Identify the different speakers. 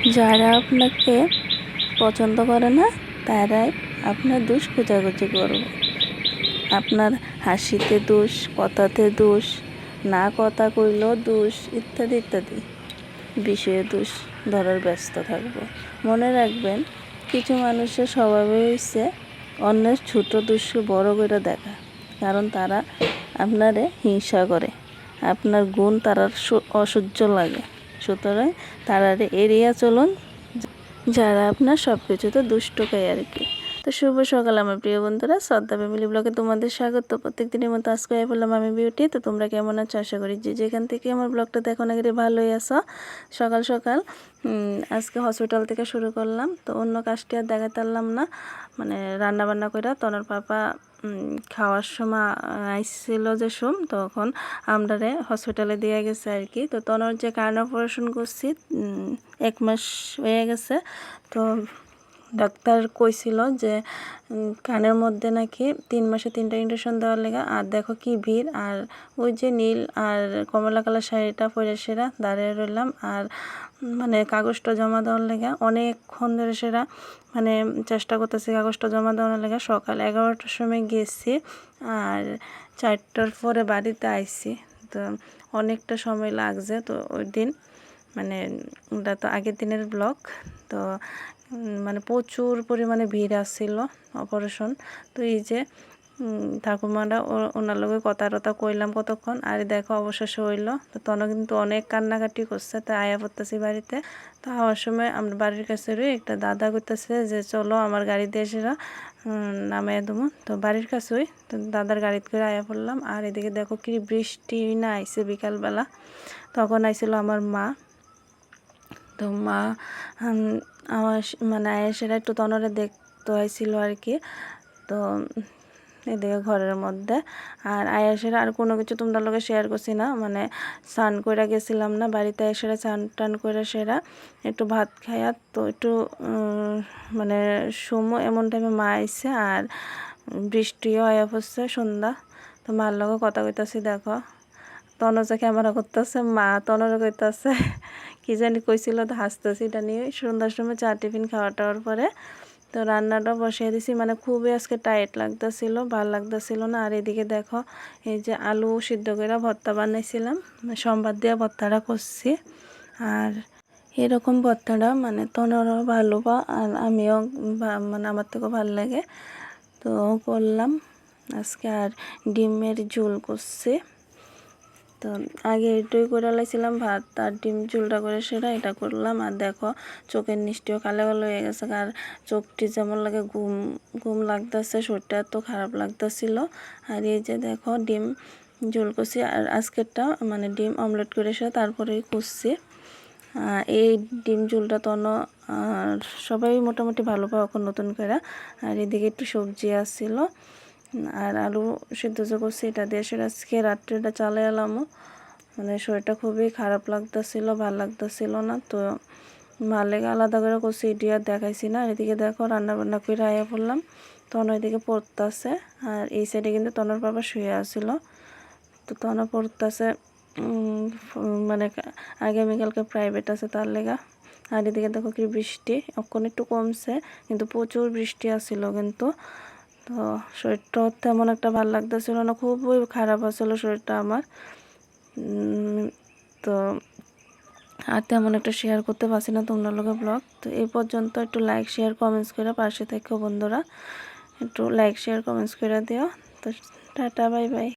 Speaker 1: যারা আপনাকে পছন্দ করে না তারাই আপনার দোষ খোঁজাখুঁজি করবে। আপনার হাসিতে দোষ, কথাতে দোষ, না কথা কইলেও দোষ, ইত্যাদি ইত্যাদি বিষয়ে দোষ ধরার ব্যস্ত থাকবো। মনে রাখবেন, কিছু মানুষের স্বভাবে হইছে অন্যের ছোট দোষকে বড় করে দেখা, কারণ তারা আপনারে হিংসা করে, আপনার গুণ তারা অসহ্য লাগে। সুতরাং তারারে এড়িয়ে চলুন যারা আপনার সব কিছুতে দুষ্ট খায় আর কি। তো শুভ সকাল আমার প্রিয় বন্ধুরা, শ্রদ্ধা ফ্যামিলি ব্লগে তোমাদের স্বাগত। প্রত্যেক দিনের মতো আজকে বললাম আমি বিউটি। তো তোমরা কেমন আছো? আশা করি যে যেখান থেকে আমার ব্লগটা দেখো না গেলে ভালোই আছো। সকাল সকাল আজকে হসপিটাল থেকে শুরু করলাম। তো অন্য কাজটি আর দেখাতে পারলাম না, মানে রান্না বান্না করে তনর পাপা খাওয়ার সময় আইসছিল যে তখন আমরারে হসপিটালে দিয়ে গেছে আর কি। তো তনর যে কান অপারেশন করছি 1 মাস হয়ে গেছে। তো ডাক্তার কইছিল যে কানের মধ্যে নাকি 3 মাসে 3টা ইঞ্জেকশন দেওয়ার লেগে। আর দেখো কি ভিড়, আর ওই যে নীল আর কমলা কালার শাড়িটা পরে সেরা দাঁড়িয়ে রইলাম। আর মানে কাগজটা জমা দেওয়ার লেগে অনেকক্ষণ ধরে সেরা মানে চেষ্টা করতেছি কাগজটা জমা দেওয়ার লেগে। সকাল 11টার সময় গেছি আর 4টার পরে বাড়িতে আইছি। তো অনেকটা সময় লাগছে। তো ওই দিন মানে ওটা তো আগের দিনের ব্লগ। তো মানে প্রচুর পরিমাণে ভিড় আসছিল অপারেশন। তো এই যে ঠাকুমারা ওনার লগে কথা টথা কইলাম কতক্ষণ, আর দেখো অবশেষে হইলো। তো তখন কিন্তু অনেক কান্নাকাটি করছে। তো আয়া পড়তেছি বাড়িতে। তো হওয়ার সময় আমরা বাড়ির কাছে একটা দাদা করতেছে যে চলো আমার গাড়িতে এসে নামাইয়া দেবো। তো বাড়ির কাছেই তো দাদার গাড়িতে করে আয়া পড়লাম। আর এদিকে দেখো কি বৃষ্টি না আইছে বিকালবেলা। তখন আইছিল আমার মা। তো মা আমার মানে আয়েসেরা একটু তনরে দেখতে হয়েছিল আর কি। তো এদিকে ঘরের মধ্যে আর আয়েসেরা আর কোনো কিছু তোমরা লোকে শেয়ার করছি না, মানে স্নান করে গেছিলাম না বাড়িতে। এসেরা স্নান টান করে সেরা একটু ভাত খাইয়া তো একটু মানে সময় এমন টাইমে মা আইসে আর বৃষ্টিও আয়া পড়ছে সন্ধ্যা। তো মার লগে কথা কইতাছি দেখো তনজা ক্যামেরা করতেছে, মা তনরে কইতাছে কি জানি কইছিল। তো হাসতেছি এটা নিয়ে। সন্ধ্যার সময় চা টিফিন খাওয়া টাওয়ার পরে তো রান্নাটা বসিয়ে দিছি। মানে খুবই আজকে টাইট লাগতেছিল, ভাল লাগতেছিল না। আর এদিকে দেখো এই যে আলু সিদ্ধ করে ভর্তা বানাইছিলাম, সোমবার দিয়ে ভর্তাটা করছি। আর এরকম ভর্তাটা মানে তনরও ভালো পা আর আমিও মানে আমার থেকেও ভালো লাগে। তো করলাম আজকে। আর ডিমের ঝোল করছি। তো আগে এটাই করে লাইছিলাম ভাত আর ডিম ঝোলটা করে সেটা এটা করলাম। আর দেখো চোখের নিচটিও কালো কালো হয়ে গেছে। আর চোখটি যেমন লাগে ঘুম ঘুম লাগতেছে, শরীরটা এত খারাপ লাগতেছিল। আর এই যে দেখো ডিম ঝোল করছি। আর আজকেরটা মানে ডিম অমলেট করে সে তারপরেই করছি। এই ডিম ঝোলটা তো আর সবাই মোটামুটি ভালো পায় এখন নতুন করে। আর এদিকে একটু সবজি আসছিল আর আলু সিদ্ধ যে করছি এটা দিয়ে সেটা আজকে রাত্রেটা চালে এলামও। মানে শরীরটা খুবই খারাপ লাগতেছিল, ভাল লাগতেছিল না। তো মালেকে আলাদা করে করছি এটি আর দেখাইছি না। এদিকে দেখো রান্না বান্না করে আয়া পড়লাম। তখন ওইদিকে পড়তেছে আর এই সাইডে কিন্তু তনর বাবা শুয়ে আসছিল। তো তনর পড়তেছে মানে আগামীকালকে প্রাইভেট আছে তার লেগা। আর এদিকে দেখো কি বৃষ্টি এখন একটু কমছে, কিন্তু প্রচুর বৃষ্টি আসছিল কিন্তু। তো শরীরটা তেমন একটা ভালো লাগতেছিল না, খুবই খারাপ আসলো শরীরটা আমার। তো আর তেমন একটা শেয়ার করতে পারছি না তোমরা লোকের ব্লগ। তো এই পর্যন্ত একটু লাইক শেয়ার কমেন্টস করে পাশে থেকো বন্ধুরা, একটু লাইক শেয়ার কমেন্টস করে দিও। তো টাটা বাই বাই।